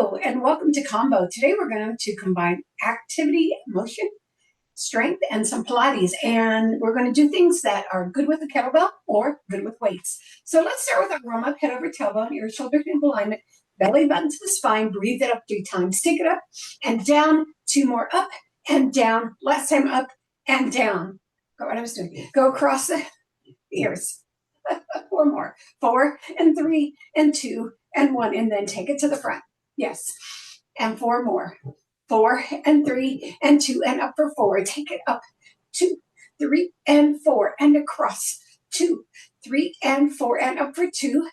Hello and welcome to Combo. Today we're going to combine activity, motion, strength, and some Pilates. And we're going to do things that are good with the kettlebell or good with weights. So let's start with our warm up, head over tailbone, your shoulder in alignment, belly button to the spine, breathe it up 3 times. Take it up and down, 2 more up and down. Last time up and down. Go what I was doing. Go across the ears. 4 more. 4 and 3 and 2 and 1. And then take it to the front. Yes. And 4 more. 4 and 3 and 2 and up for 4. Take it up. 2, 3 and 4 and across. 2, 3 and 4 and up for 2.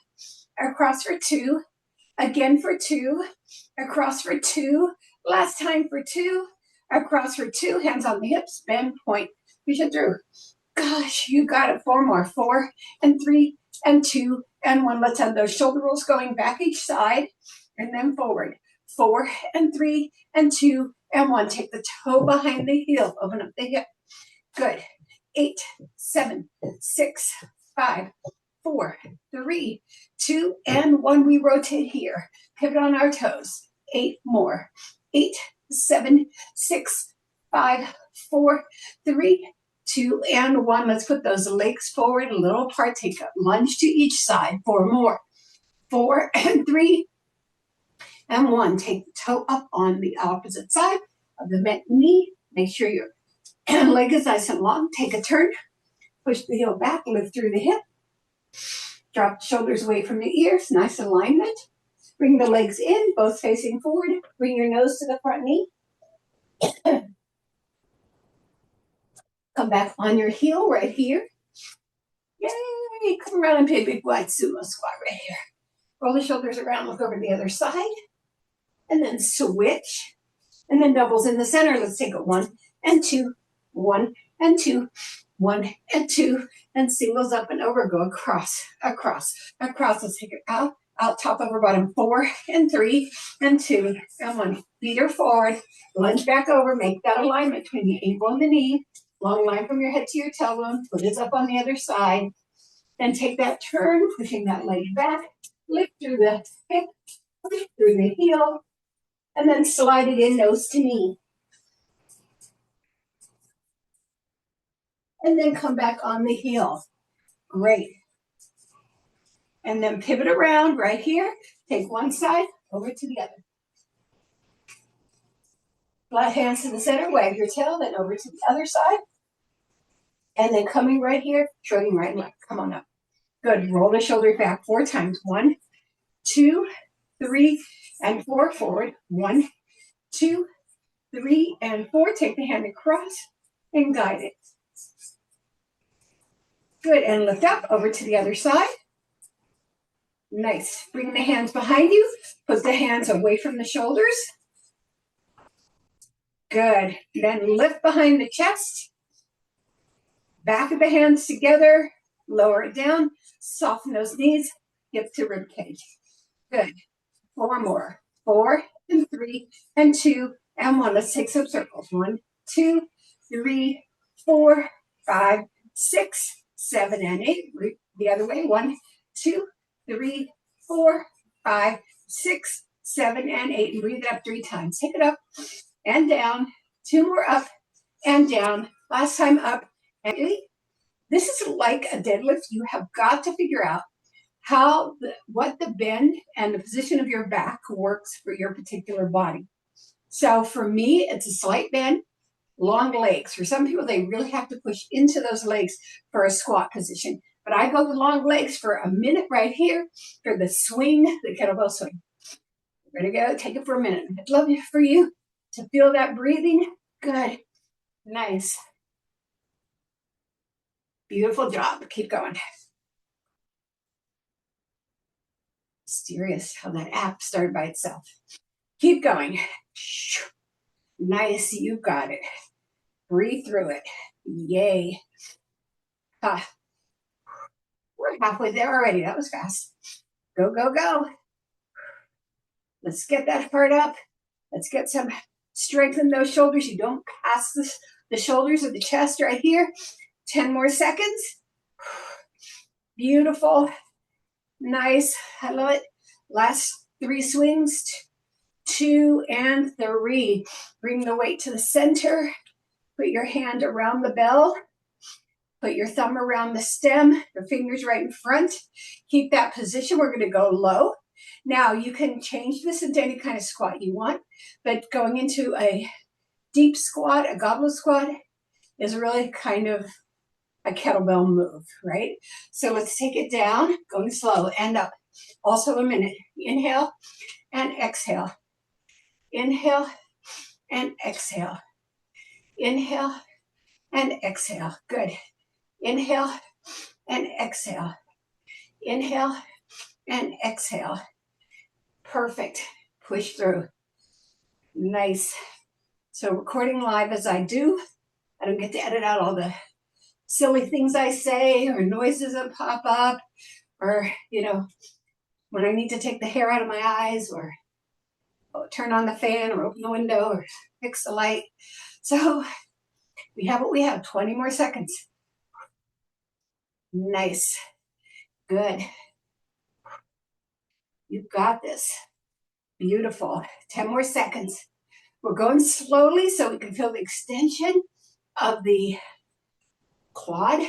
Across for 2. Again for 2. Across for 2. Last time for 2. Across for 2. Hands on the hips. Bend, point. Push it through. Gosh, you got it. 4 more. 4 and 3 and 2 and 1. Let's have those shoulder rolls going back each side and then forward. 4 and 3 and 2 and 1. Take the toe behind the heel. Open up the hip. Good. 8, 7, 6, 5, 4, 3, 2, and 1. We rotate here. Pivot on our toes. 8 more. 8, 7, 6, 5, 4, 3, 2, and 1. Let's put those legs forward a little apart. Take a lunge to each side. 4 more. 4 and 3 and 1. Take the toe up on the opposite side of the bent knee. Make sure your leg is nice and long. Take a turn. Push the heel back. Lift through the hip. Drop the shoulders away from the ears. Nice alignment. Bring the legs in, both facing forward. Bring your nose to the front knee. Come back on your heel right here. Yay! Come around and pay a big wide sumo squat right here. Roll the shoulders around, look over to the other side. And then switch. And then doubles in the center. Let's take it 1 and 2, 1 and 2, 1 and 2. And singles up and over. Go across, across, across. Let's take it out, out, top, over, bottom. 4 and 3 and 2 and 1. Feet are forward. Lunge back over. Make that alignment between the ankle and the knee. Long line from your head to your tailbone. Foot is up on the other side. Then take that turn, pushing that leg back. Lift through the hip, push through the heel, and then slide it in nose to knee. And then come back on the heel. Great. And then pivot around right here. Take one side over to the other. Flat hands to the center, wag your tail, then over to the other side. And then coming right here, shrugging right and left. Come on up. Good. Roll the shoulder back 4 times. 1, 2, 3, and 4. Forward. 1, 2, 3, and 4. Take the hand across and guide it. Good. And lift up over to the other side. Nice. Bring the hands behind you. Put the hands away from the shoulders. Good. Then lift behind the chest. Back of the hands together. Lower it down. Soften those knees. Hip to rib cage. Good. 4 more. 4 and 3 and 2 and 1. Let's take some circles. 1, 2, 3, 4, 5, 6, 7, and 8. The other way. 1, 2, 3, 4, 5, 6, 7, and 8. And breathe it up 3 times. Take it up and down. 2 more up and down. Last time up and this is like a deadlift. You have got to figure out what the bend and the position of your back works for your particular body. So for me, it's a slight bend, long legs. For some people, they really have to push into those legs for a squat position. But I go with long legs for a minute right here for the swing, the kettlebell swing. Ready to go? Take it for a minute. I'd love it for you to feel that breathing. Good. Nice. Beautiful job. Keep going. Mysterious how that app started by itself. Keep going. Nice. You got it. Breathe through it. Yay. We're halfway there already. That was fast. Go, go, go. Let's get that heart up. Let's get some strength in those shoulders. You don't pass the shoulders of the chest right here. 10 more seconds. Beautiful. Nice. I love it. Last 3 swings. 2, and 3. Bring the weight to the center. Put your hand around the bell. Put your thumb around the stem, your fingers right in front. Keep that position. We're going to go low. Now, you can change this into any kind of squat you want, but going into a deep squat, a goblet squat, is really kind of a kettlebell move, right? So let's take it down, going slow, and up. Also a minute. Inhale and exhale. Inhale and exhale. Inhale and exhale. Good. Inhale and exhale. Inhale and exhale. Perfect. Push through. Nice. So recording live as I do. I don't get to edit out all the silly things I say or noises that pop up or, when I need to take the hair out of my eyes or turn on the fan or open the window or fix the light. So we have what we have, 20 more seconds. Nice. Good. You've got this. Beautiful. 10 more seconds. We're going slowly so we can feel the extension of the quad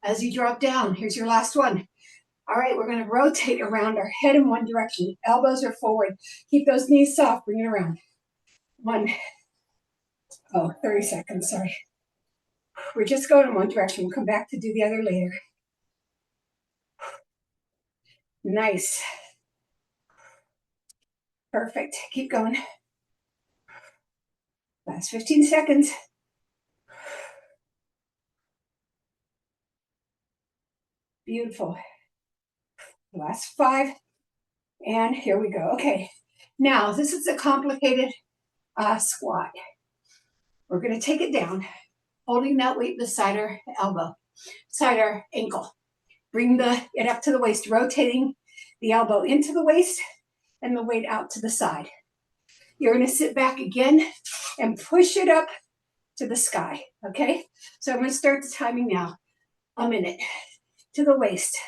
as you drop down. Here's your last one. All right, we're going to rotate around our head in one direction. Elbows are forward. Keep those knees soft. Bring it around. 30 seconds, sorry. We're just going in one direction. We'll come back to do the other later. Nice. Perfect. Keep going. Last 15 seconds. Beautiful. Last 5. And here we go. Okay. Now, this is a complicated squat. We're going to take it down, holding that weight beside our elbow, beside our ankle. Bring it up to the waist, rotating the elbow into the waist and the weight out to the side. You're going to sit back again and push it up to the sky, okay? So I'm going to start the timing now. A minute. To the waist.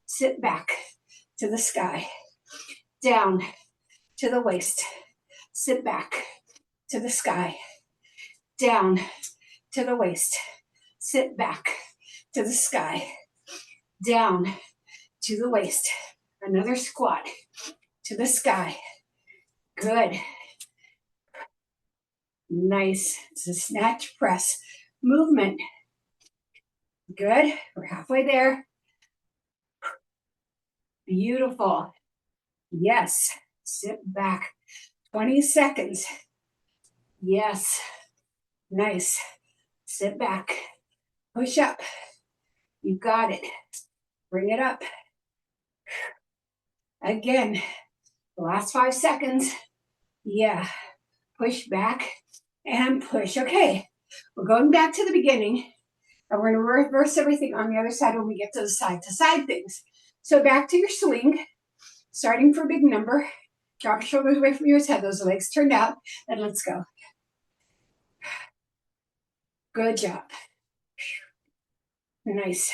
Sit back to the sky. Down to the waist. Sit back to the sky. Down to the waist. Sit back to the sky. Down to the waist. Another squat to the sky. Good. Nice. It's a snatch press movement. Good. We're halfway there. Beautiful. Yes. Sit back. 20 seconds. Yes. Nice. Sit back. Push up. You got it. Bring it up. Again. Last 5 seconds. Yeah. Push back and push. Okay. We're going back to the beginning. And we're going to reverse everything on the other side when we get to the side-to-side things. So back to your swing. Starting for a big number. Drop your shoulders away from your head. Those legs turned out. And let's go. Good job. Nice.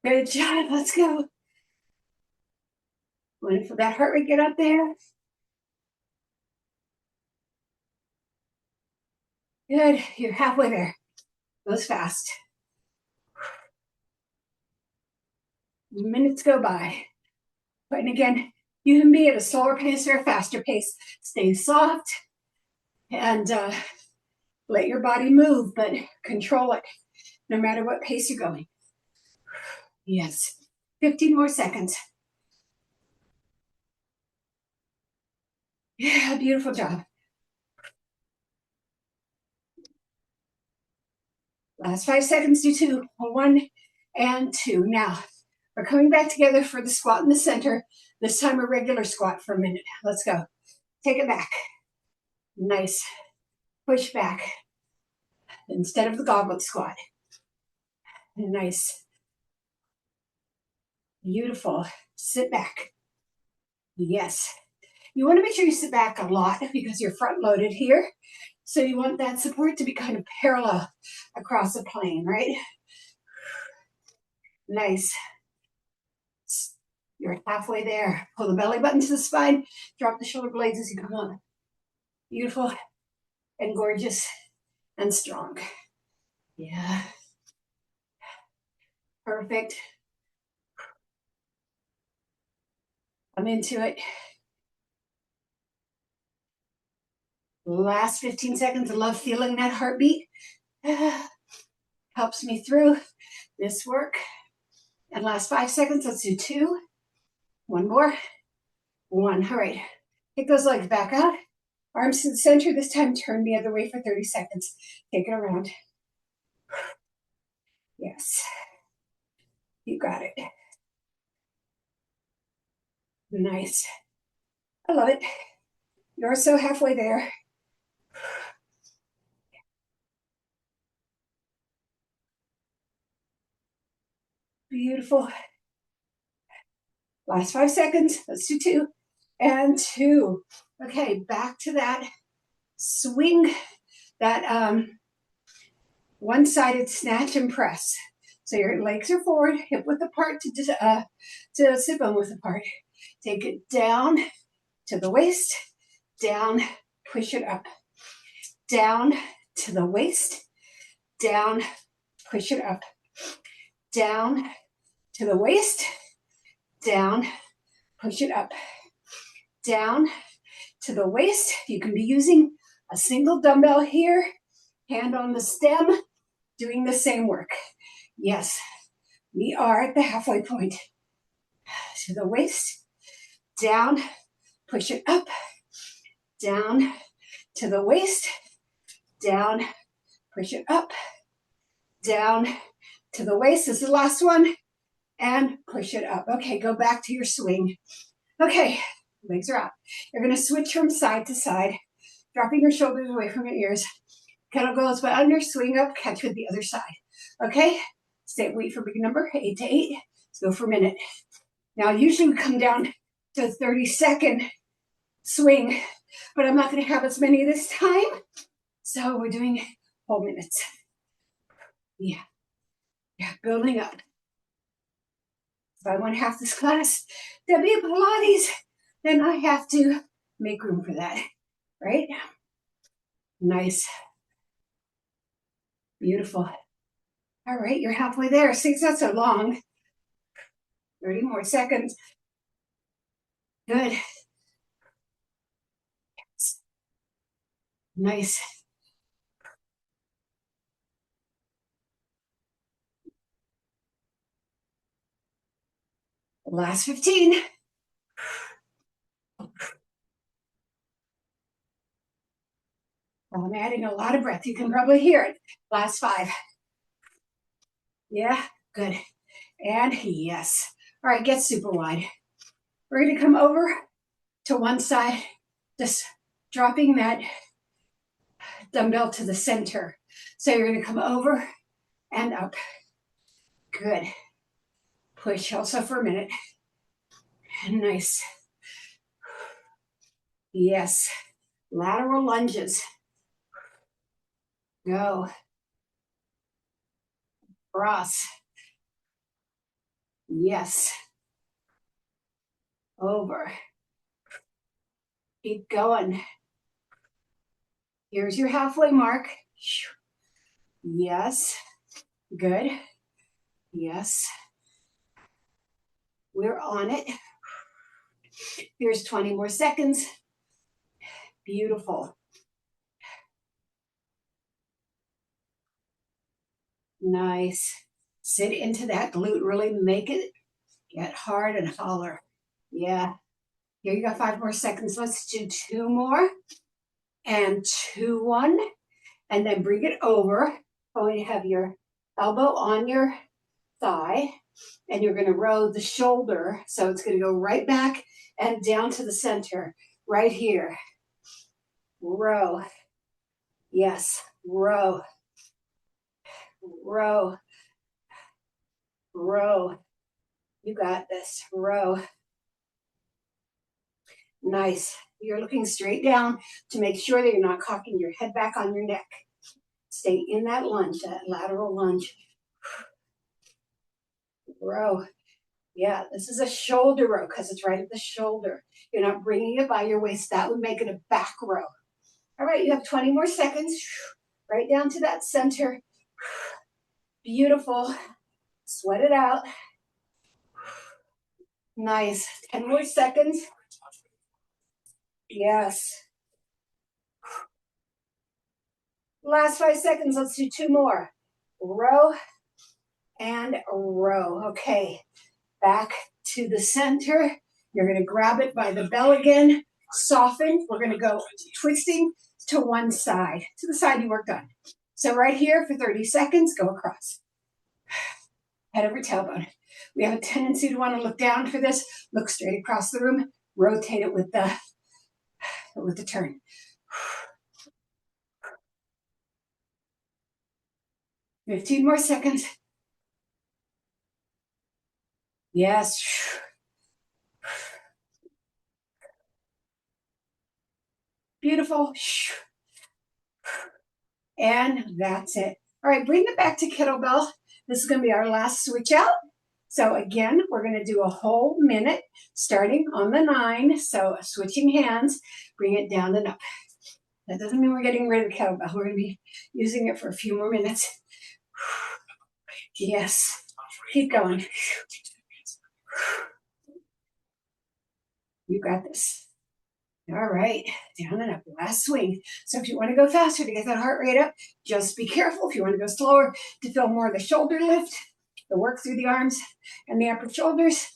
Good job. Let's go. Waiting for that heart rate to get up there. Good. You're halfway there. Goes fast. Minutes go by. And again, you can be at a slower pace or a faster pace. Stay soft and let your body move, but control it no matter what pace you're going. Yes. 15 more seconds. Yeah, beautiful job. Last 5 seconds, do 2. 1 and 2. Now, we're coming back together for the squat in the center. This time a regular squat for a minute. Let's go. Take it back. Nice. Push back. Instead of the goblet squat. Nice. Beautiful. Sit back. Yes. You want to make sure you sit back a lot because you're front loaded here. So you want that support to be kind of parallel across the plane, right? Nice. You're halfway there. Pull the belly button to the spine. Drop the shoulder blades as you come up. Beautiful and gorgeous and strong. Yeah. Perfect. I'm into it. Last 15 seconds. I love feeling that heartbeat. Helps me through this work. And last 5 seconds. Let's do 2. One more. 1. All right. Kick those legs back out. Arms to the center. This time turn the other way for 30 seconds. Take it around. Yes. You got it. Nice. I love it. You're so halfway there. Beautiful. Last 5 seconds. Let's do 2 and 2. Okay, back to that swing, that one-sided snatch and press. So your legs are forward, hip width apart to sit bone width apart. Take it down to the waist, down, push it up. Down to the waist, down, push it up. Down to the waist, down, push it up. Down to the waist. You can be using a single dumbbell here, hand on the stem, doing the same work. Yes, we are at the halfway point. To the waist, down, push it up, down to the waist, down, push it up, down to the waist. This is the last one, and push it up. Okay, go back to your swing. Okay, legs are out. You're going to switch from side to side, dropping your shoulders away from your ears. Kettlebells by under, swing up, catch with the other side. Okay, wait for big number, 8 to 8. Let's go for a minute. Now, usually we come down to a 30-second swing, but I'm not going to have as many this time. So we're doing whole minutes. Yeah, building up. If I want half this class to be Pilates, then I have to make room for that, right? Nice. Beautiful. All right, you're halfway there. See, it's not so long. 30 more seconds. Good. Nice. Last 15. I'm adding a lot of breath. You can probably hear it. Last 5. Yeah, good. And yes. All right, get super wide. We're going to come over to one side, just dropping that dumbbell to the center. So you're going to come over and up. Good. Push also for a minute. Nice. Yes. Lateral lunges. Go. Cross. Yes. Over. Keep going. Here's your halfway mark. Yes. Good. Yes. We're on it. Here's 20 more seconds. Beautiful. Nice. Sit into that glute. Really make it get hard and holler. Yeah. Here you got 5 more seconds. Let's do 2 more. And 2, 1. And then bring it over. Going to have your elbow on your thigh. And you're going to row the shoulder. So it's going to go right back and down to the center. Right here. Row. Yes. Row. Row. Row. You got this. Row. Nice. You're looking straight down to make sure that you're not cocking your head back on your neck. Stay in that lunge, that lateral lunge. Row. Yeah, this is a shoulder row because it's right at the shoulder. You're not bringing it by your waist. That would make it a back row. All right, you have 20 more seconds. Right down to that center. Beautiful. Sweat it out. Nice. 10 more seconds. Yes. Last 5 seconds. Let's do two more. Row and row. Okay. Back to the center. You're going to grab it by the bell again. Soften. We're going to go twisting to one side, to the side you worked on. So right here for 30 seconds, go across. Head over tailbone. We have a tendency to want to look down for this. Look straight across the room. Rotate it with the turn. 15 more seconds. Yes. Beautiful. And that's it. All right, bring it back to kettlebell. This is going to be our last switch out. So again, we're going to do a whole minute starting on the 9. So switching hands, bring it down and up. That doesn't mean we're getting rid of the kettlebell. We're going to be using it for a few more minutes. Yes. Keep going. You got this. All right, down and up, last swing. So if you want to go faster to get that heart rate up, just be careful. If you want to go slower to feel more of the shoulder lift, the work through the arms and the upper shoulders,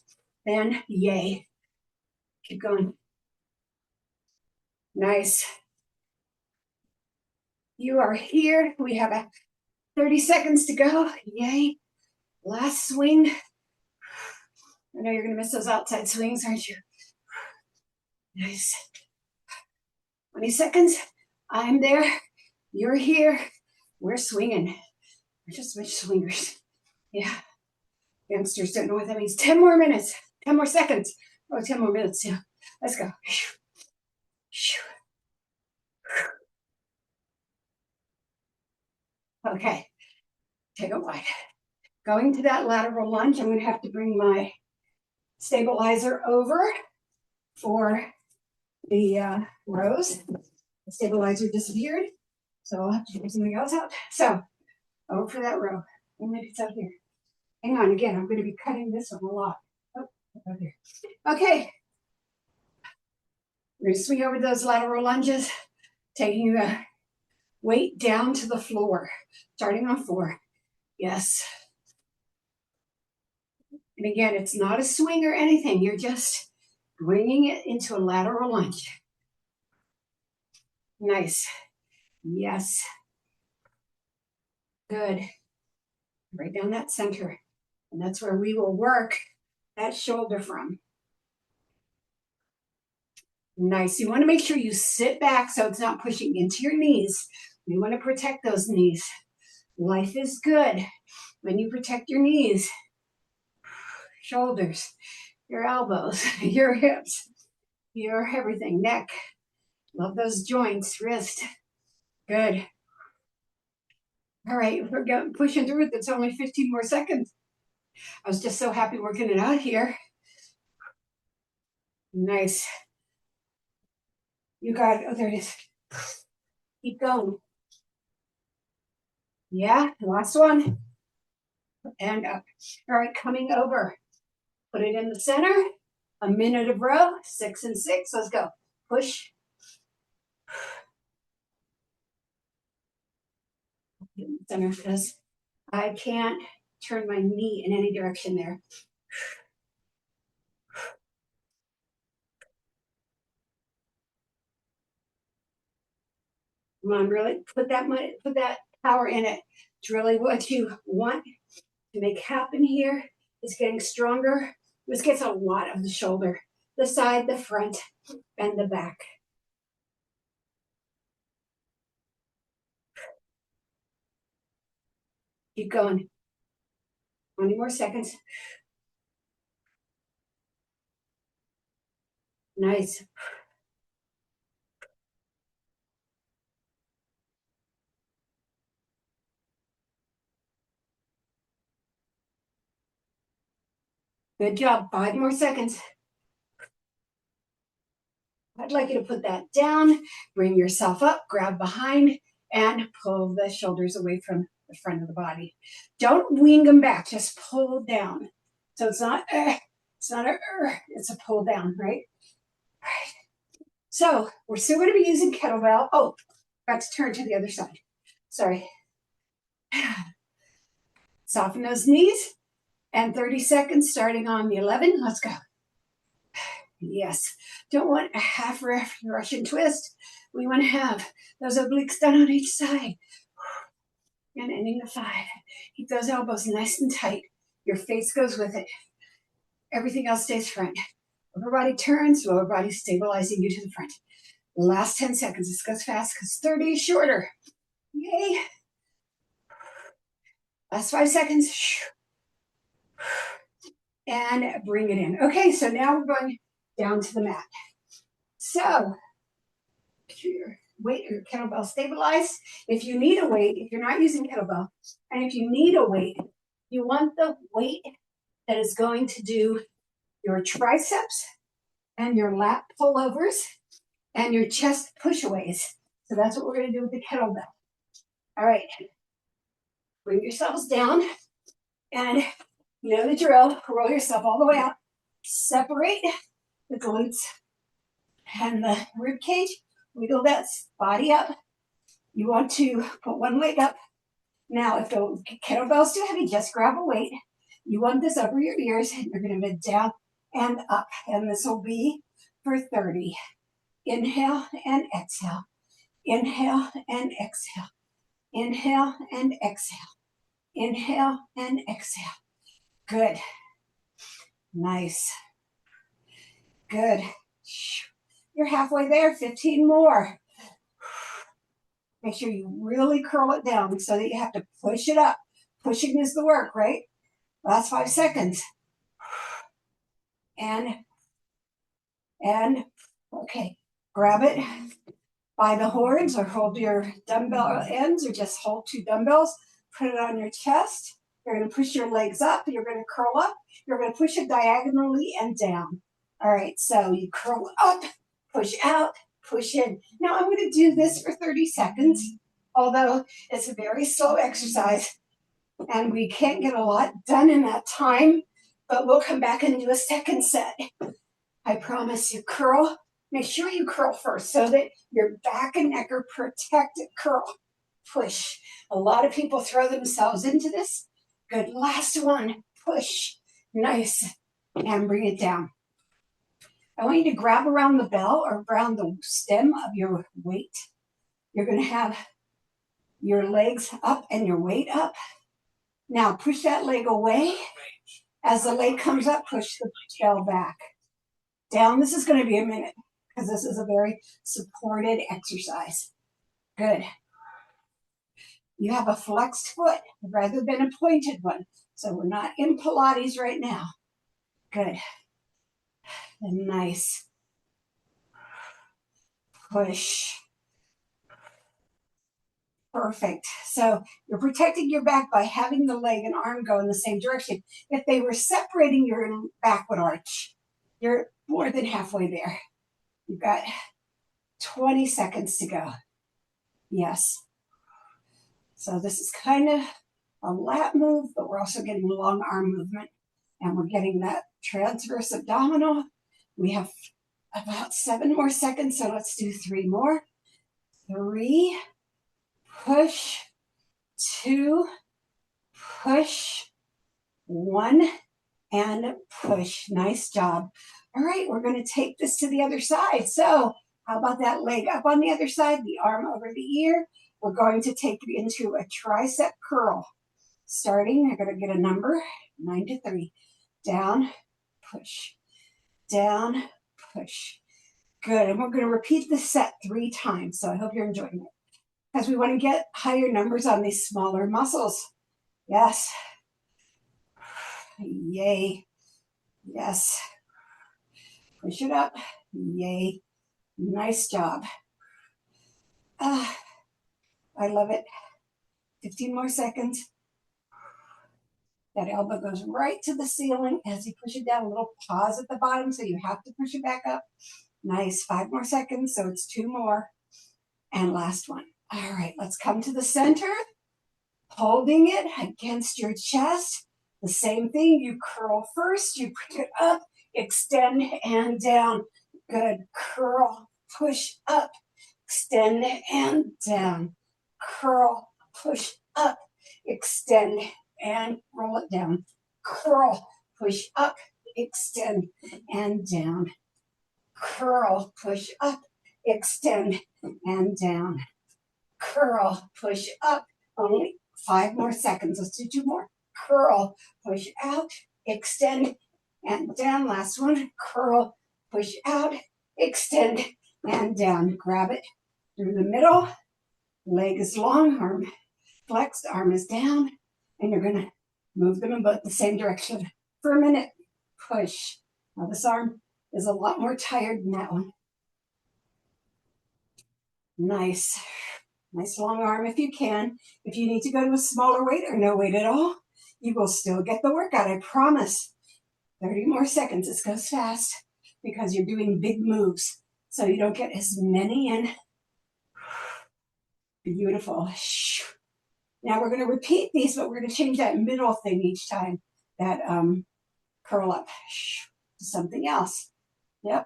then yay. Keep going. Nice. You are here. We have 30 seconds to go. Yay. Last swing. I know you're going to miss those outside swings, aren't you? Nice. 20 seconds. I'm there. You're here. We're swinging. We're just switch swingers. Yeah. Youngsters don't know what that means. 10 more minutes. 10 more seconds. Oh, 10 more minutes. Yeah. Let's go. Okay. Take it wide. Going to that lateral lunge, I'm going to have to bring my stabilizer over for the rows. The stabilizer disappeared, so I'll have to figure something else out. So, over for that row. And maybe it's out here. Hang on, again, I'm going to be cutting this one a lot. Oh, out here. Okay. We're going to swing over those lateral lunges, taking the weight down to the floor, starting on 4. Yes. And again, it's not a swing or anything. You're just bringing it into a lateral lunge. Nice. Yes. Good. Right down that center. And that's where we will work that shoulder from. Nice. You want to make sure you sit back so it's not pushing into your knees. You want to protect those knees. Life is good when you protect your knees, shoulders, your elbows, your hips, your everything, neck. Love those joints, wrist. Good. All right, we're going pushing through it. It's only 15 more seconds. I was just so happy working it out here. Nice. You got it. Oh, there it is. Keep going. Yeah, last one. And up. All right, coming over. Put it in the center. A minute of row. 6 and 6. Let's go. Push. In the center because I can't turn my knee in any direction there. Come on, really put that power in it. It's really what you want to make happen here. It's getting stronger. This gets a lot of the shoulder, the side, the front, and the back. Keep going. 20 more seconds. Nice. Good job. 5 more seconds. I'd like you to put that down, bring yourself up, grab behind, and pull the shoulders away from the front of the body. Don't wing them back, just pull down. So it's not it's a pull down, right? All right. So we're still going to be using kettlebell. Oh, got to turn to the other side. Sorry. Soften those knees, and 30 seconds starting on the 11. Let's go. Yes. Don't want a half Russian twist. We want to have those obliques done on each side. And ending the 5. Keep those elbows nice and tight. Your face goes with it. Everything else stays front. Upper body turns, lower body stabilizing you to the front. Last 10 seconds. This goes fast because 30 is shorter. Yay. Last 5 seconds. And bring it in. Okay, so now we're going down to the mat. So, your weight, your kettlebell stabilized. If you need a weight, if you're not using kettlebell, and if you need a weight, you want the weight that is going to do your triceps and your lat pullovers and your chest pushaways. So that's what we're going to do with the kettlebell. All right. Bring yourselves down, and you know the drill. Roll yourself all the way out. Separate the glutes and the rib cage. Wiggle that body up. You want to put one leg up. Now, if the kettlebell's too heavy, just grab a weight. You want this over your ears, and you're going to bend down and up. And this will be for 30. Inhale and exhale. Inhale and exhale. Inhale and exhale. Inhale and exhale. Good. Nice. Good. You're halfway there. 15 more. Make sure you really curl it down so that you have to push it up. Pushing is the work, right? Last 5 seconds. And, okay. Grab it by the horns or hold your dumbbell ends or just hold 2 dumbbells. Put it on your chest. You're going to push your legs up. You're going to curl up. You're going to push it diagonally and down. All right, so you curl up, push out, push in. Now I'm going to do this for 30 seconds, although it's a very slow exercise and we can't get a lot done in that time, but we'll come back and do a second set. I promise you. Curl. Make sure you curl first so that your back and neck are protected. Curl. Push. A lot of people throw themselves into this. Good. Last one. Push. Nice. And bring it down. I want you to grab around the bell or around the stem of your weight. You're going to have your legs up and your weight up. Now push that leg away. As the leg comes up, push the bell back. Down. This is going to be a minute because this is a very supported exercise. Good. You have a flexed foot rather than a pointed one. So we're not in Pilates right now. Good. And nice. Push. Perfect. So you're protecting your back by having the leg and arm go in the same direction. If they were separating, your back would arch. You're more than halfway there. You've got 20 seconds to go. Yes. So this is kind of a lat move, but we're also getting long arm movement, and we're getting that transverse abdominal. We have about 7 more seconds, so let's do 3 more. 3, push, 2, push, 1, and push. Nice job. All right, we're going to take this to the other side. So how about that leg up on the other side, the arm over the ear? We're going to take it into a tricep curl. Starting, you're going to get a number, 9 to 3. Down, push. Down, push. Good, and we're going to repeat this set 3 times. So I hope you're enjoying it. Because we want to get higher numbers on these smaller muscles. Yes. Yay. Yes. Push it up. Yay. Nice job. I love it. 15 more seconds. That elbow goes right to the ceiling as you push it down. A little pause at the bottom, so you have to push it back up. Nice. 5 more seconds, so it's 2 more. And last one. All right, let's come to the center. Holding it against your chest. The same thing. You curl first. You bring it up, extend, and down. Good. Curl, push up, extend, and down. Curl, push up, extend, and roll it down. Curl, push up, extend, and down. Curl, push up, extend, and down. Curl, push up. Only 5 more seconds. Let's do 2 more. Curl, push out, extend, and down. Last one. Curl, push out, extend, and down. Grab it through the middle. Leg is long, arm flexed, arm is down, and you're going to move them in both the same direction for a minute. Push. Now this arm is a lot more tired than that one. Nice. Nice long arm if you can. If you need to go to a smaller weight or no weight at all, you will still get the workout, I promise. 30 more seconds. This goes fast because you're doing big moves, so you don't get as many in. Beautiful. Now we're going to repeat these, but we're going to change that middle thing each time. That curl up to something else. Yep.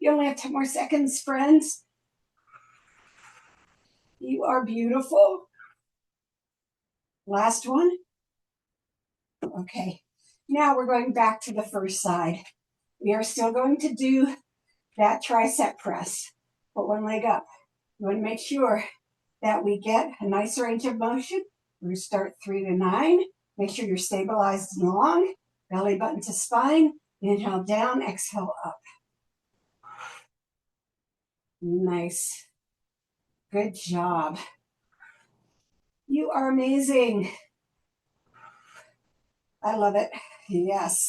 You only have 10 more seconds, friends. You are beautiful. Last one. Okay. Now we're going back to the first side. We are still going to do that tricep press. Put one leg up. You want to make sure that we get a nice range of motion. We're going to start 3 to 9. Make sure you're stabilized and long. Belly button to spine. Inhale down, exhale up. Nice. Good job. You are amazing. I love it. Yes.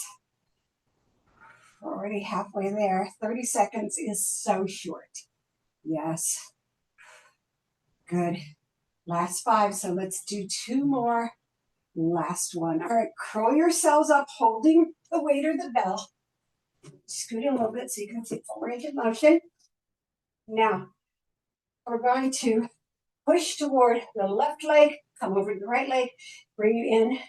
We're already halfway there. 30 seconds is so short. Yes. Good. Last 5. So let's do 2 more. Last one. All right. Curl yourselves up, holding the weight or the bell. Scoot in a little bit so you can see full range of motion. Now, we're going to push toward the left leg, come over to the right leg, bring you in,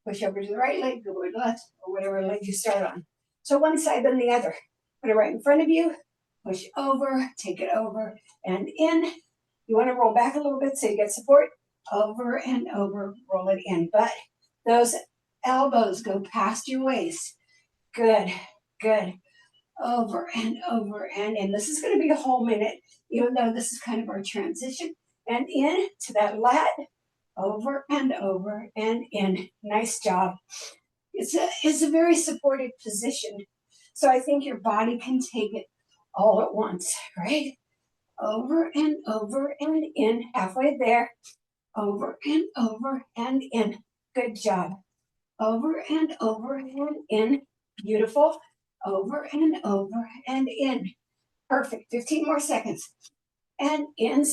push over to the right leg, go over to the left, or whatever leg you start on. So one side, then the other. Put it right in front of you, push over, take it over and in. You want to roll back a little bit so you get support. Over and over, roll it in. But those elbows go past your waist. Good, good. Over and over and in. This is going to be a whole minute, even though this is kind of our transition. And in to that lat, over and over and in. Nice job. It's a very supportive position. So I think your body can take it all at once, right? Over and over and in. Halfway there. Over and over and in. Good job. Over and over and in. Beautiful. Over and over and in. Perfect. 15 more seconds. And in,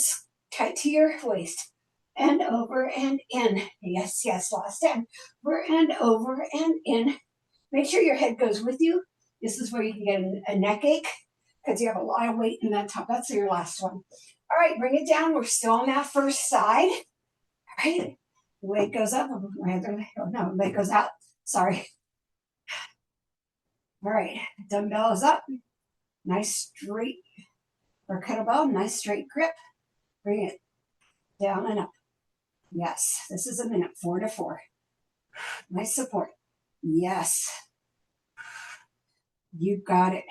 tight to your waist. And over and in. Yes, yes, last 10. Over and in. Make sure your head goes with you. This is where you can get a neck ache because you have a lot of weight in that top. That's your last one. All right, bring it down. We're still on that first side. All right. The leg goes up. No, leg goes out. Sorry. All right, dumbbell is up. Nice straight, or kettlebell, nice straight grip. Bring it down and up. Yes, this is a minute, 4 to 4. Nice support. Yes. You got it.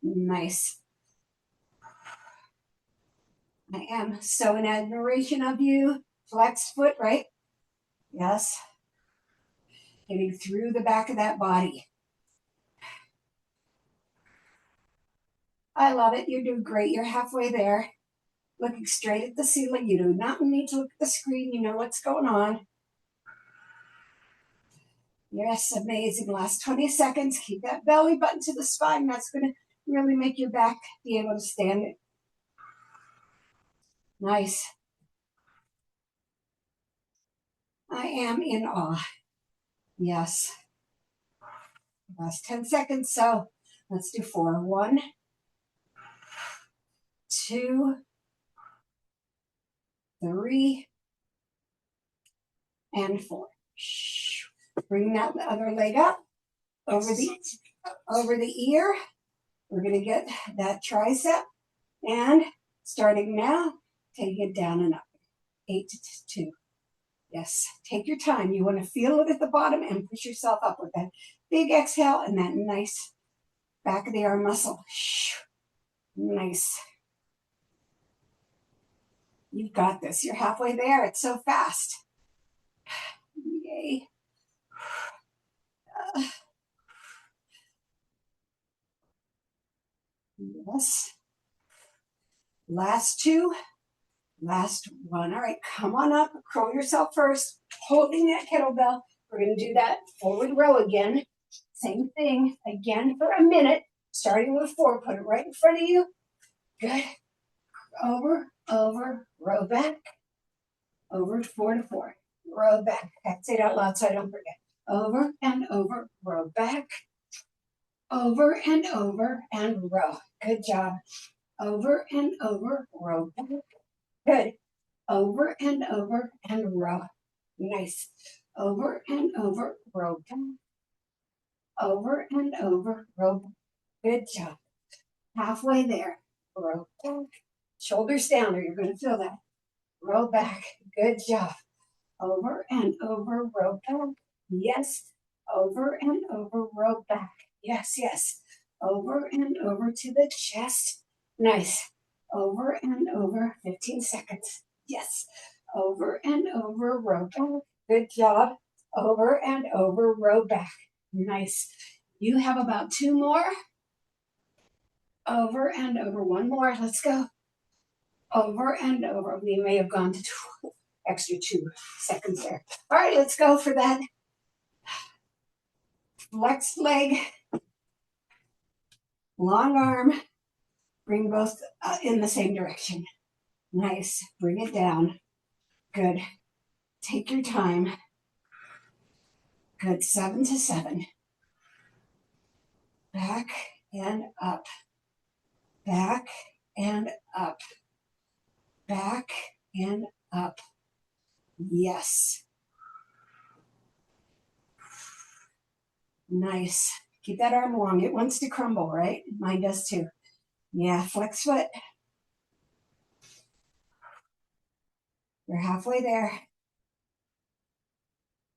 Nice. I am so in admiration of you. Flex foot, right? Yes. Getting through the back of that body. I love it. You're doing great. You're halfway there. Looking straight at the ceiling. You do not need to look at the screen. You know what's going on. Yes, amazing. Last 20 seconds. Keep that belly button to the spine. That's going to really make your back be able to stand it. Nice. I am in awe. Yes. Last 10 seconds. So let's do 4. 1, 2, 3, and 4. Bring that other leg up over the ear. We're going to get that tricep. And starting now, taking it down and up. 8 to 2. Yes, take your time. You want to feel it at the bottom and push yourself up with that big exhale and that nice back of the arm muscle. Nice. You've got this. You're halfway there. It's so fast. Yay. Yes. Last 2. Last 1. All right, come on up. Curl yourself first. Holding that kettlebell. We're going to do that forward row again. Same thing again for a minute. Starting with 4. Put it right in front of you. Good. Over, row back. Over 4 to 4. Row back. I have to say it out loud so I don't forget. Over and over, row back. Over and over and row. Good job. Over and over, row back. Good. Over and over and row. Nice. Over and over, row back. Over and over, row back. Good job. Halfway there. Row back. Shoulders down or you're going to feel that. Row back. Good job. Over and over, row back. Yes. Over and over, row back. Yes, yes. Over and over to the chest. Nice. Over and over, 15 seconds. Yes. Over and over, row back. Good job. Over and over, row back. Nice. You have about 2 more. Over and over. 1 more. Let's go. Over and over. We may have gone to extra 2 seconds there. All right, let's go for that. Flex leg. Long arm. Bring both in the same direction. Nice. Bring it down. Good. Take your time. Good. 7 to 7. Back and up. Back and up. Back and up. Yes. Nice. Keep that arm long. It wants to crumble, right? Mine does too. Yeah, flex foot. You're halfway there.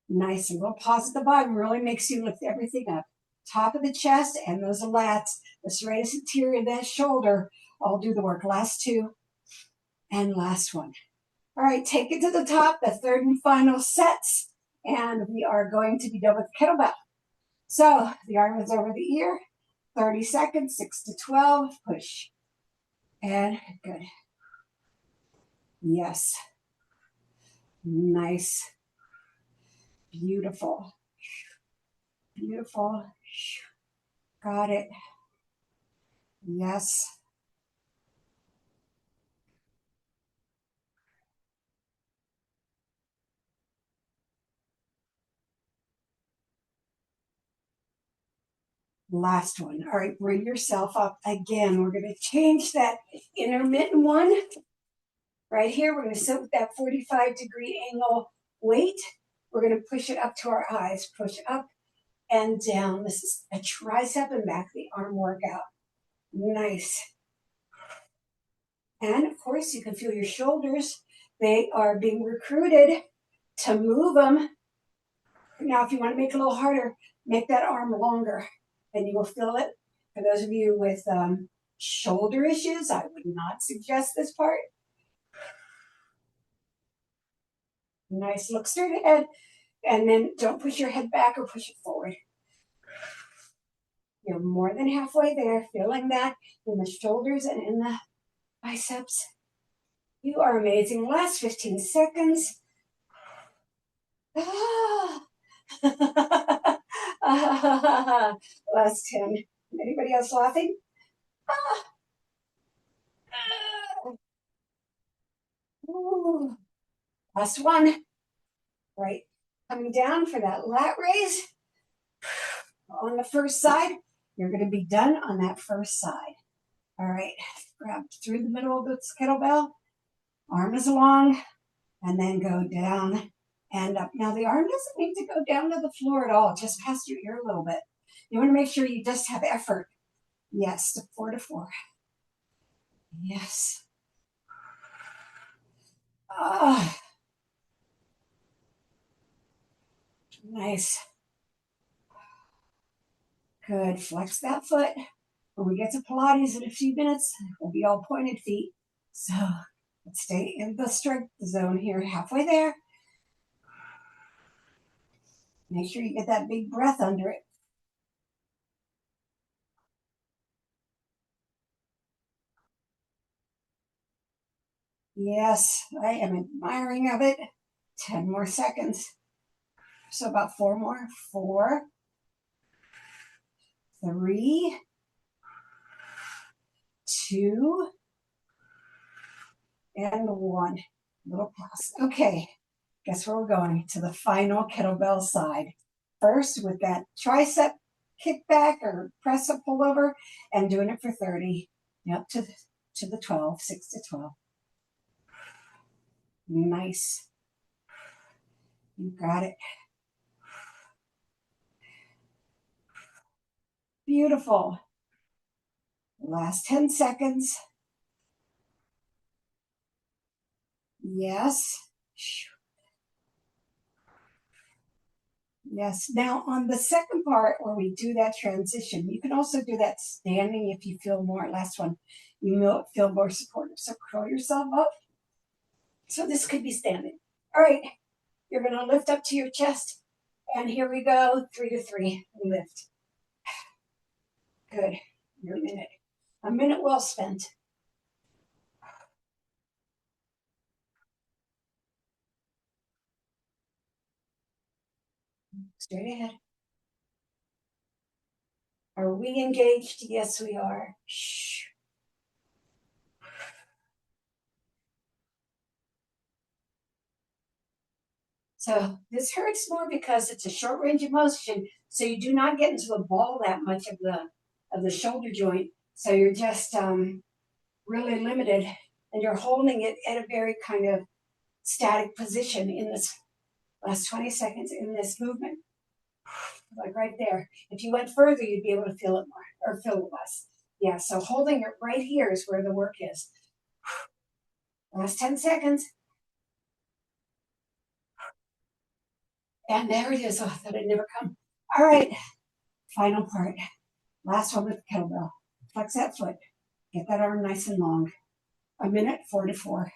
Nice. A little pause at the bottom really makes you lift everything up. Top of the chest and those lats, the serratus anterior, that shoulder, all do the work. Last 2 and last 1. All right, take it to the top, the third and final sets, and we are going to be done with kettlebell. So the arm is over the ear, 30 seconds, 6 to 12, push. And good. Yes. Nice. Beautiful. Beautiful. Got it. Yes. Last one. All right, bring yourself up again. We're going to change that intermittent one. Right here, we're going to sit with that 45-degree angle weight. We're going to push it up to our eyes. Push up and down. This is a tricep and back of the arm workout. Nice. And of course, you can feel your shoulders. They are being recruited to move them. Now, if you want to make it a little harder, make that arm longer and you will feel it. For those of you with shoulder issues, I would not suggest this part. Nice. Look straight ahead. And then don't push your head back or push it forward. You're more than halfway there, feeling that in the shoulders and in the biceps. You are amazing. Last 15 seconds. Last 10. Anybody else laughing? Last 1. Right. Coming down for that lat raise. On the first side, you're going to be done on that first side. All right, grab through the middle of the kettlebell, arm is long, and then go down and up. Now the arm doesn't need to go down to the floor at all, just past your ear a little bit. You want to make sure you just have effort. Yes, 4 to 4. Yes. Ah, nice. Good. Flex that foot. When we get to Pilates in a few minutes, we'll be all pointed feet. So let's stay in the strength zone here, halfway there. Make sure you get that big breath under it. Yes, I am admiring of it. 10 more seconds. So about 4 more. 4, 3, 2, and 1. Little pause. Okay, guess where we're going? To the final kettlebell side. First with that tricep kickback or press up pullover and doing it for 30. Yep, to the 12, 6 to 12. Nice. You got it. Beautiful. Last 10 seconds. Yes. Yes. Now on the second part where we do that transition, you can also do that standing if you feel more. Last one, you feel more supportive. So curl yourself up. So this could be standing. All right. You're going to lift up to your chest. And here we go. 3 to 3. Lift. Good. Your minute. A minute well spent. Straight ahead. Are we engaged? Yes, we are. Shh. So this hurts more because it's a short range of motion. So you do not get into the ball that much of the shoulder joint. So you're just really limited, and you're holding it at a very kind of static position in this last 20 seconds in this movement, like right there. If you went further, you'd be able to feel it more or feel it less. Yeah. So holding it right here is where the work is. Last 10 seconds. And there it is. Oh, I thought it'd never come. All right. Final part. Last one with the kettlebell. Flex that foot. Get that arm nice and long. A minute, 4 to 4.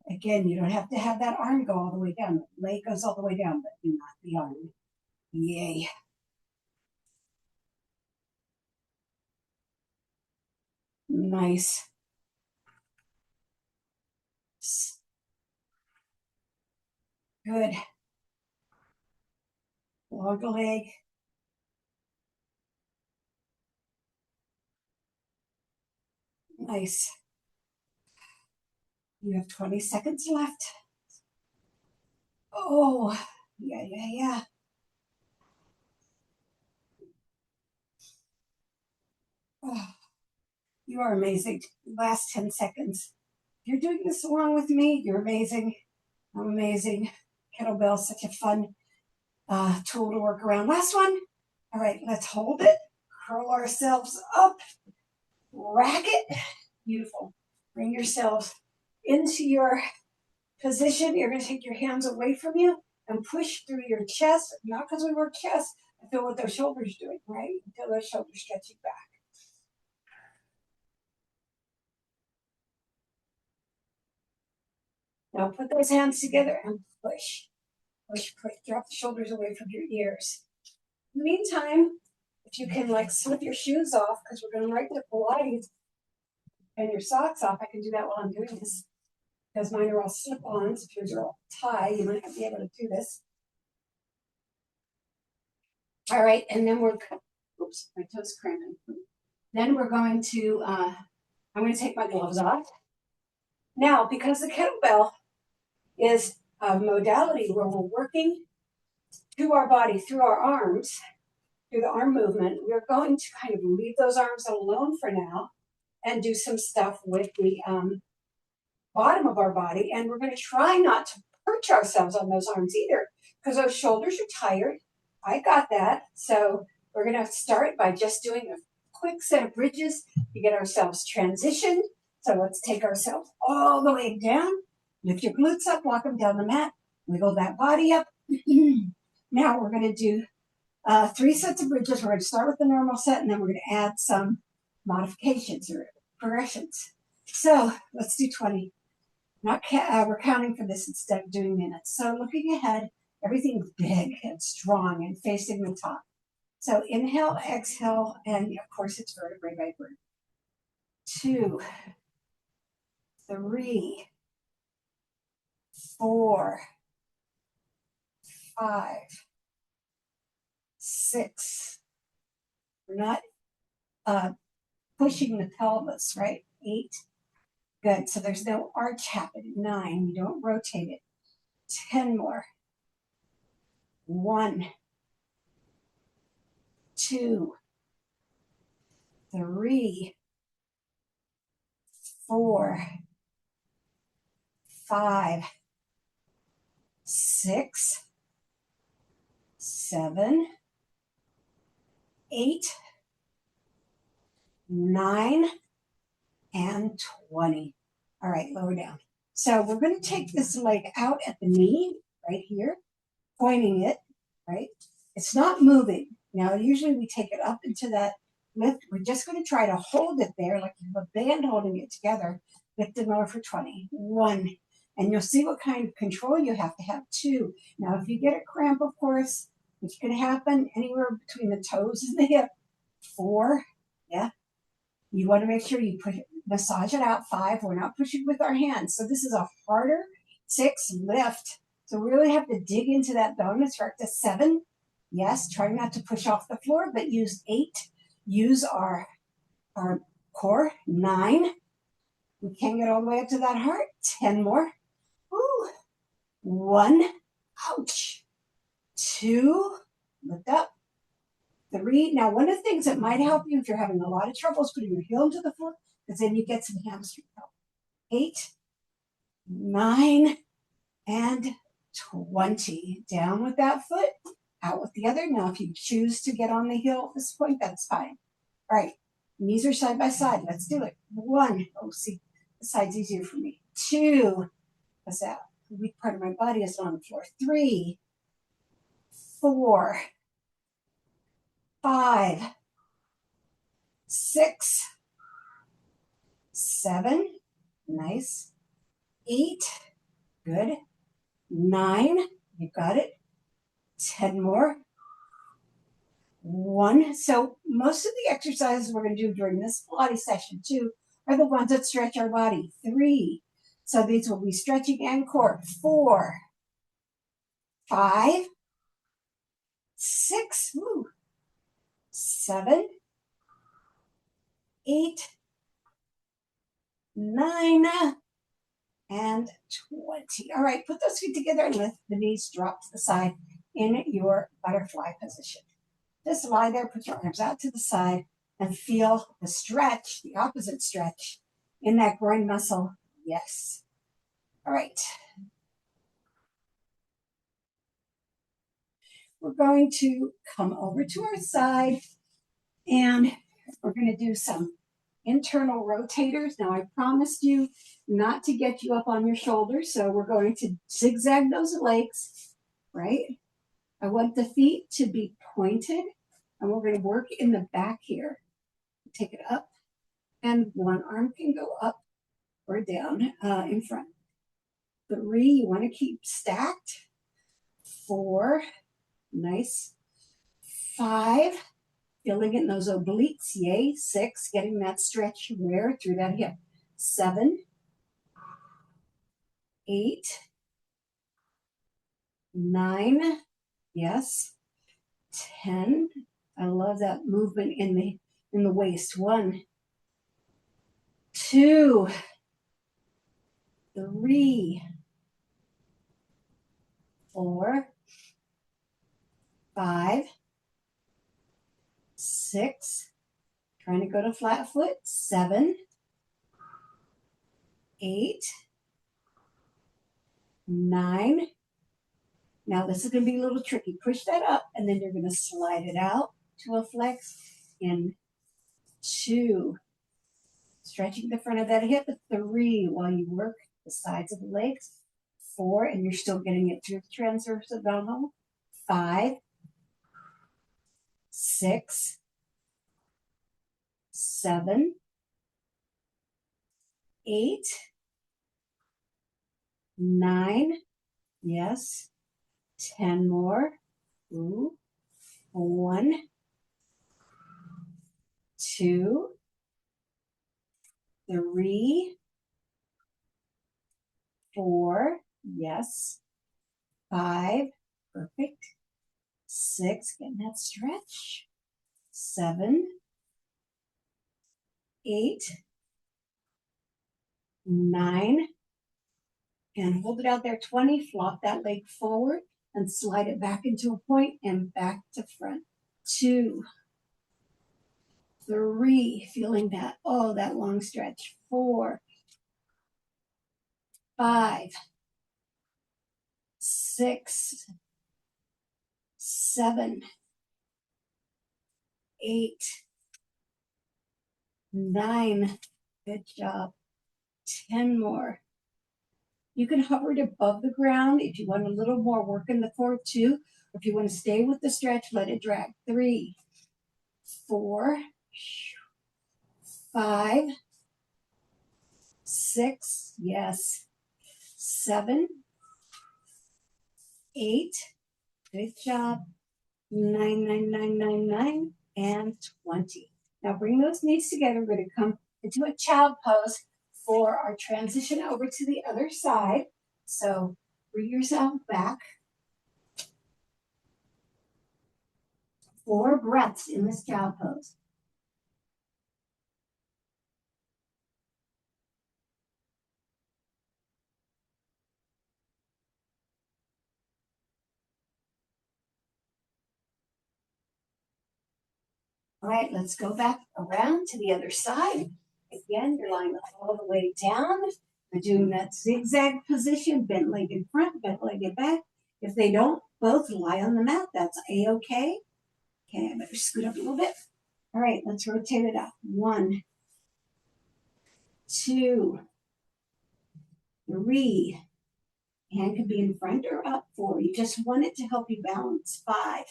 Again, you don't have to have that arm go all the way down. The leg goes all the way down, but not the arm. Yay. Nice. Good. Log the leg. Nice. You have 20 seconds left. Oh, yeah. Oh, you are amazing. Last 10 seconds. If you're doing this along with me, you're amazing. I'm amazing. Kettlebell, such a fun tool to work around. Last one. All right, let's hold it. Curl ourselves up. Rack it. Beautiful. Bring yourselves into your position. You're going to take your hands away from you and push through your chest. Not because we work chest. I feel what those shoulders doing, right? Feel those shoulders stretching back. Now put those hands together and push. Push, push. Drop the shoulders away from your ears. In the meantime, if you can like slip your shoes off, because we're going right to Pilates, and your socks off, I can do that while I'm doing this. Because mine are all slip-ons. If yours are all tie, you might not be able to do this. All right, and then oops, my toes cramping. Then we're going to, I'm going to take my gloves off. Now, because the kettlebell is a modality where we're working through our body, through our arms, through the arm movement, we're going to kind of leave those arms alone for now and do some stuff with the bottom of our body. And we're going to try not to perch ourselves on those arms either, because those shoulders are tired. I got that. So we're going to start by just doing a quick set of bridges to get ourselves transitioned. So let's take ourselves all the way down. Lift your glutes up, walk them down the mat, wiggle that body up. Now we're going to do 3 sets of bridges. We're going to start with the normal set, and then we're going to add some modifications or progressions. So let's do 20. We're counting for this instead of doing minutes. So looking ahead, everything's big and strong and facing the top. So inhale, exhale, and of course it's vertebrae by vertebrae. 2, 3, 4, 5, 6. We're not pushing the pelvis, right? 8. Good. So there's no arch happening. 9. You don't rotate it. 10 more. 1, 2, 3, 4, 5, 6, 7, 8, 9, and 20. All right, lower down. So we're going to take this leg out at the knee, right here, pointing it, right? It's not moving. Now, usually we take it up into that lift. We're just going to try to hold it there, like you have a band holding it together. Lift it lower for 20. 1. And you'll see what kind of control you have to have. 2. Now, if you get a cramp, of course, which can happen anywhere between the toes and the hip. 4. Yeah. You want to make sure you massage it out. 5. We're not pushing with our hands. So this is a harder. 6. Lift. So we really have to dig into that bone. Let's start to 7. Yes, try not to push off the floor, but use 8. Use our core. 9. We can't get all the way up to that heart. 10 more. Ooh. 1. Ouch. 2. Lift up. 3. Now, one of the things that might help you if you're having a lot of trouble is putting your heel into the floor, because then you get some hamstring help. 8, 9, and 20. Down with that foot, out with the other. Now, if you choose to get on the heel at this point, that's fine. All right, knees are side by side. Let's do it. 1. Oh, see, this side's easier for me. 2. What's that? The weak part of my body is on the floor. 3, 4, 5, 6, 7. Nice. 8. Good. 9. You got it. 10 more. 1. So most of the exercises we're going to do during this Pilates session too are the ones that stretch our body. 3. So these will be stretching and core. 4, 5, 6, 7, 8, 9, and 20. All right, put those feet together and lift the knees, drop to the side in your butterfly position. Just lie there, put your arms out to the side, and feel the stretch, the opposite stretch in that groin muscle. Yes. All right. We're going to come over to our side, and we're going to do some internal rotators. Now, I promised you not to get you up on your shoulders, so we're going to zigzag those legs, right? I want the feet to be pointed, and we're going to work in the back here. Take it up, and one arm can go up or down in front. 3, you want to keep stacked. 4, nice. 5, feeling it in those obliques, yay. 6, getting that stretch where through that hip. 7, 8, 9, yes. 10, I love that movement in the waist. 1, 2, 3, 4, 5, 6, trying to go to flat foot, 7, 8, 9. Now this is going to be a little tricky. Push that up, and then you're going to slide it out to a flex in 2. Stretching the front of that hip at 3 while you work the sides of the legs. 4, and you're still getting it through the transverse abdominal. 5, 6, 7, 8, 9, yes, 10 more. Ooh. 1, 2, 3, 4, yes, 5, perfect, 6, getting that stretch, 7, 8, 9, and hold it out there, 20, flop that leg forward and slide it back into a point and back to front. 2, 3, feeling that, oh, that long stretch. 4, 5, 6, 7, 8, 9, good job. 10 more. You can hover it above the ground if you want a little more work in the core too. If you want to stay with the stretch, let it drag. 3, 4, 5, 6, yes, 7, 8, good job, 9, 9, 9, 9, 9, and 20. Now bring those knees together. We're going to come into a child pose for our transition over to the other side. So bring yourself back. 4 breaths in this child pose. All right, let's go back around to the other side. Again, you're lying all the way down. We're doing that zigzag position, bent leg in front, bent leg in back. If they don't both lie on the mat, that's A-okay. Okay, I better scoot up a little bit. All right, let's rotate it up. 1, 2, 3. Hand could be in front or up. 4. You just want it to help you balance. 5.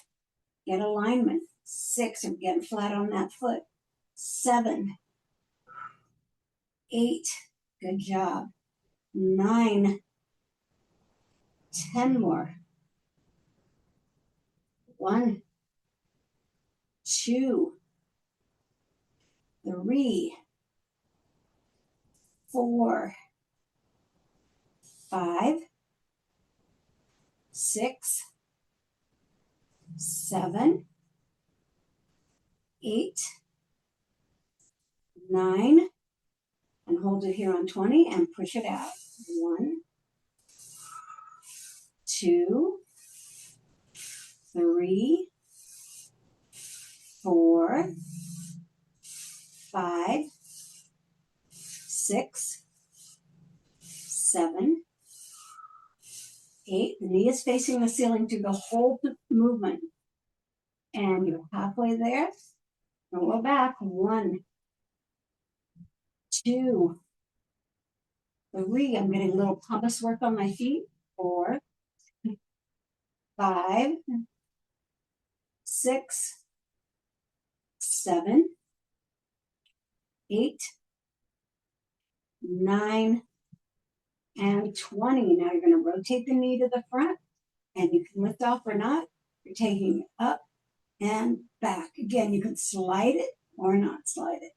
Get alignment. 6. I'm getting flat on that foot. 7, 8. Good job. 9, 10 more. 1, 2, 3, 4, 5, 6, 7, 8, 9, and hold it here on 20 and push it out. 1, 2, 3, 4, 5, 6, 7, 8. The knee is facing the ceiling through the whole movement. And you're halfway there. Roll back. 1, 2, 3. I'm getting a little pumice work on my feet. 4, 5, 6, 7, 8, 9, and 20. Now you're going to rotate the knee to the front, and you can lift off or not. You're taking it up and back. Again, you can slide it or not slide it.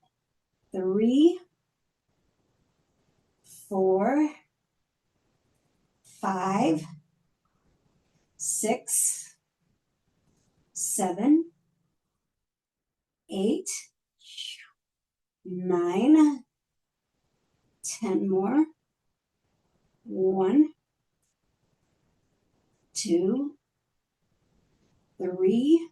3, 4, 5, 6, 7, 8, 9, 10 more. 1, 2, 3,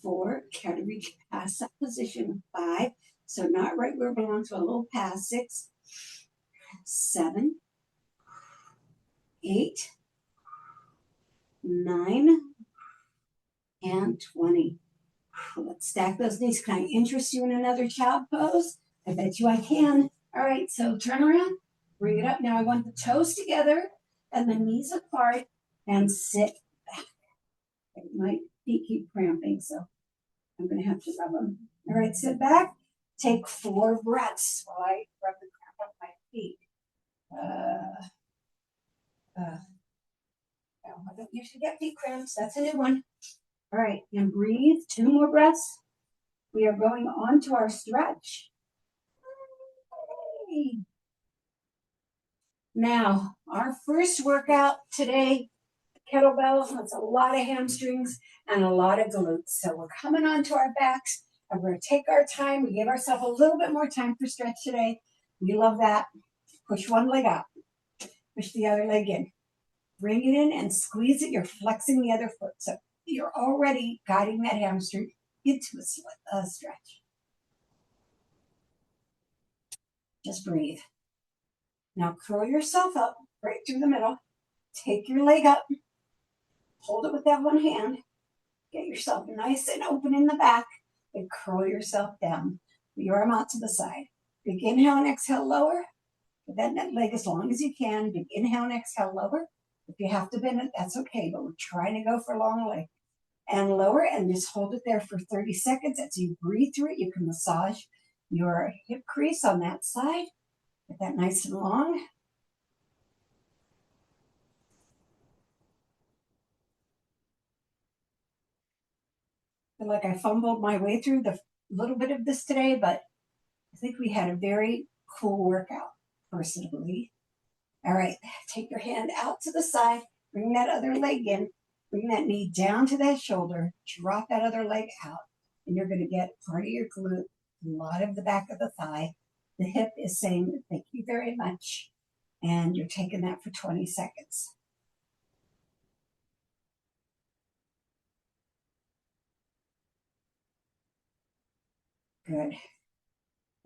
4. Try to reach past that position. 5. So not right where it belongs, but a little past. 6, 7, 8, 9, and 20. Let's stack those knees. Can I interest you in another child pose? I bet you I can. All right, so turn around, bring it up. Now I want the toes together and the knees apart and sit back. My feet keep cramping, so I'm going to have to rub them. All right, sit back. Take 4 breaths while I rub the crap up my feet. I don't usually get feet cramps. That's a new one. All right, and breathe. 2 more breaths. We are going on to our stretch. Now, our first workout today, kettlebell, that's a lot of hamstrings and a lot of glutes. So we're coming on to our backs and we're going to take our time. We give ourselves a little bit more time for stretch today. We love that. Push one leg out, push the other leg in. Bring it in and squeeze it. You're flexing the other foot. So you're already guiding that hamstring into a stretch. Just breathe. Now curl yourself up right through the middle. Take your leg up. Hold it with that one hand. Get yourself nice and open in the back and curl yourself down. Put your arm out to the side. Big inhale and exhale, lower. Bend that leg as long as you can. Big inhale and exhale, lower. If you have to bend it, that's okay, but we're trying to go for a long leg. And lower and just hold it there for 30 seconds. As you breathe through it, you can massage your hip crease on that side. Get that nice and long. I feel like I fumbled my way through the little bit of this today, but I think we had a very cool workout, personally. All right, take your hand out to the side, bring that other leg in, bring that knee down to that shoulder, drop that other leg out, and you're going to get part of your glute, a lot of the back of the thigh. The hip is saying, thank you very much, and you're taking that for 20 seconds. Good.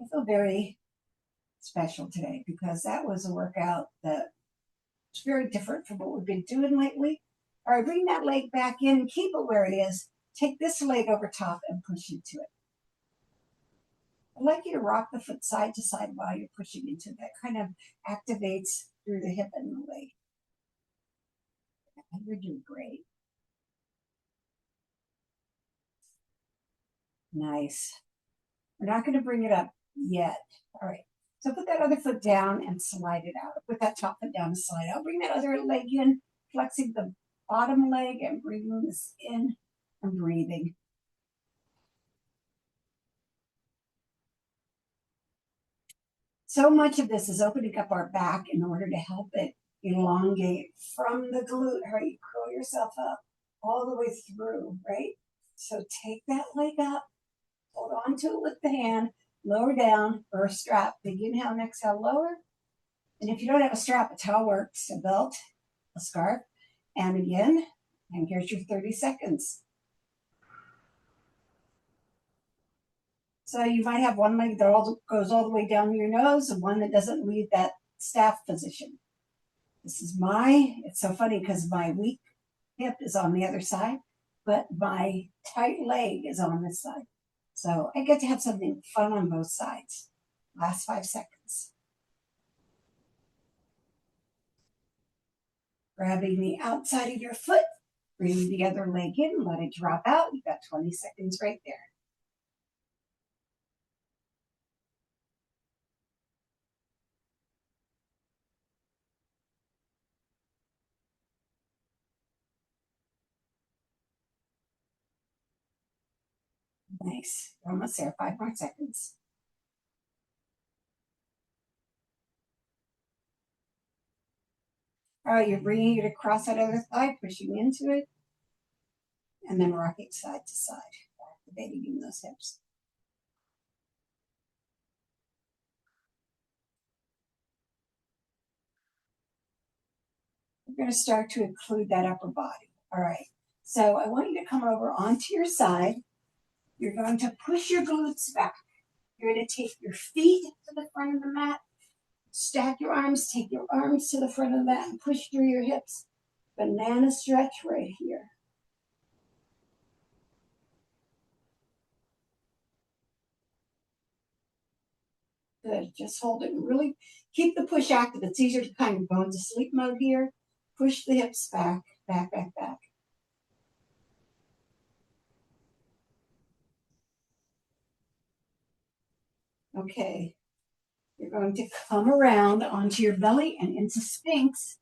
I feel very special today because that was a workout that was very different from what we've been doing lately. All right, bring that leg back in, keep it where it is. Take this leg over top and push into it. I'd like you to rock the foot side to side while you're pushing into it. That kind of activates through the hip and the leg. And you're doing great. Nice. We're not going to bring it up yet. All right. So put that other foot down and slide it out. Put that top foot down and slide out. Bring that other leg in, flexing the bottom leg and bringing this in and breathing. So much of this is opening up our back in order to help it elongate from the glute, right? You curl yourself up all the way through, right? So take that leg up, hold on to it with the hand, lower down or a strap. Big inhale and exhale, lower. And if you don't have a strap, a towel works, a belt, a scarf. And again, and here's your 30 seconds. So you might have one leg that goes all the way down your nose and one that doesn't leave that staff position. This is it's so funny because my weak hip is on the other side, but my tight leg is on this side. So I get to have something fun on both sides. Last 5 seconds. Grabbing the outside of your foot, bring the other leg in, let it drop out. You've got 20 seconds right there. Nice. We're almost there. 5 more seconds. All right, you're bringing it across that other thigh, pushing into it, and then rocking side to side, activating those hips. We're going to start to include that upper body. All right. So I want you to come over onto your side. You're going to push your glutes back. You're going to take your feet to the front of the mat. Stack your arms. Take your arms to the front of the mat and push through your hips. Banana stretch right here. Good. Just hold it and really keep the push active. It's easier to kind of go into sleep mode here. Push the hips back, back, back, back. Okay. You're going to come around onto your belly and into Sphinx.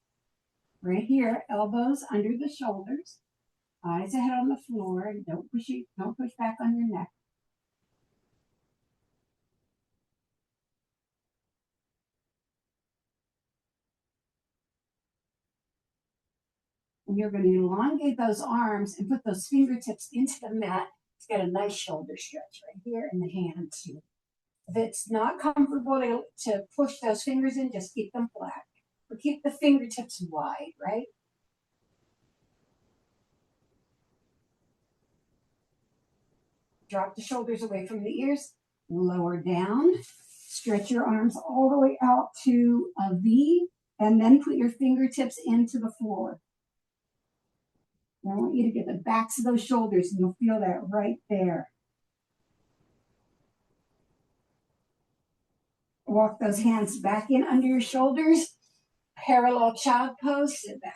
Right here, elbows under the shoulders, eyes ahead on the floor. Don't push back on your neck. And you're going to elongate those arms and put those fingertips into the mat to get a nice shoulder stretch right here in the hands too. If it's not comfortable to push those fingers in, just keep them flat. But keep the fingertips wide, right? Drop the shoulders away from the ears. Lower down. Stretch your arms all the way out to a V. And then put your fingertips into the floor. I want you to get the backs of those shoulders, and you'll feel that right there. Walk those hands back in under your shoulders. Parallel child pose, sit back.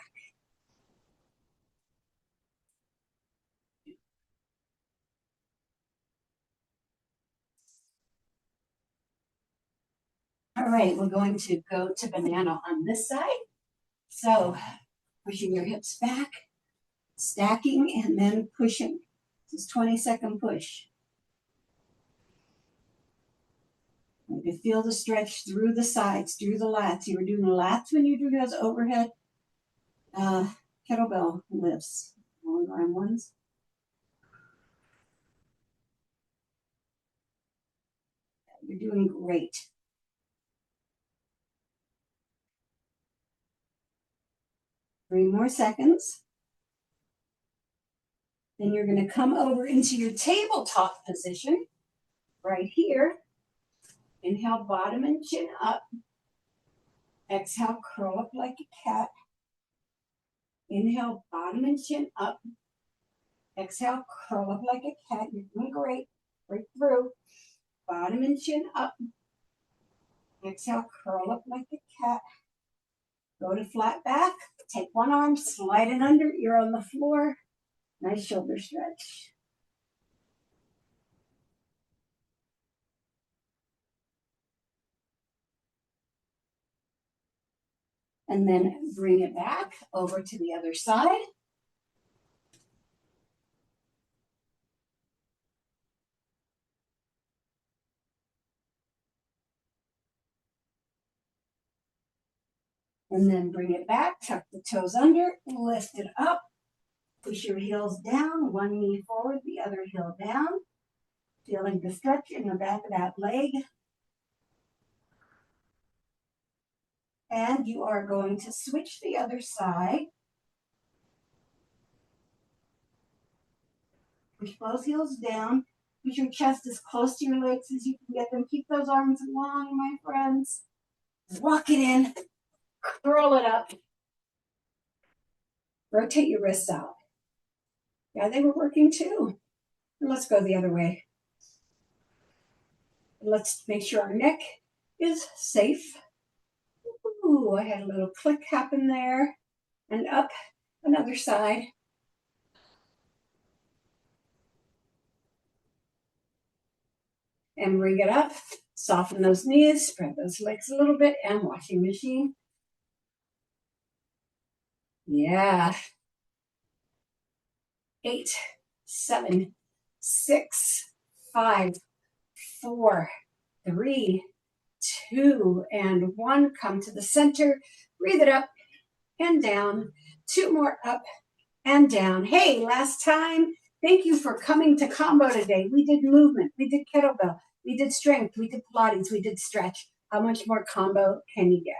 All right, we're going to go to banana on this side. So pushing your hips back, stacking, and then pushing. This is 20-second push. You can feel the stretch through the sides, through the lats. You were doing the lats when you do those overhead kettlebell lifts, long arm ones. You're doing great. Three more seconds. Then you're going to come over into your tabletop position right here. Inhale, bottom and chin up. Exhale, curl up like a cat. Inhale, bottom and chin up. Exhale, curl up like a cat. You're doing great. Break through. Bottom and chin up. Exhale, curl up like a cat. Go to flat back. Take one arm, slide it under. You're on the floor. Nice shoulder stretch. And then bring it back over to the other side. And then bring it back, tuck the toes under, lift it up, push your heels down, one knee forward, the other heel down, feeling the stretch in the back of that leg. And you are going to switch the other side. Push both heels down, push your chest as close to your legs as you can get them. Keep those arms long, my friends. Walk it in. Curl it up. Rotate your wrists out. Yeah, they were working too. And let's go the other way. Let's make sure our neck is safe. Ooh, I had a little click happen there. And up another side. And bring it up. Soften those knees. Spread those legs a little bit. And washing machine. Yeah. 8, 7, 6, 5, 4, 3, 2, and 1. Come to the center. Breathe it up and down. 2 more up and down. Hey, last time, thank you for coming to combo today. We did movement. We did kettlebell. We did strength. We did Pilates. We did stretch. How much more combo can you get?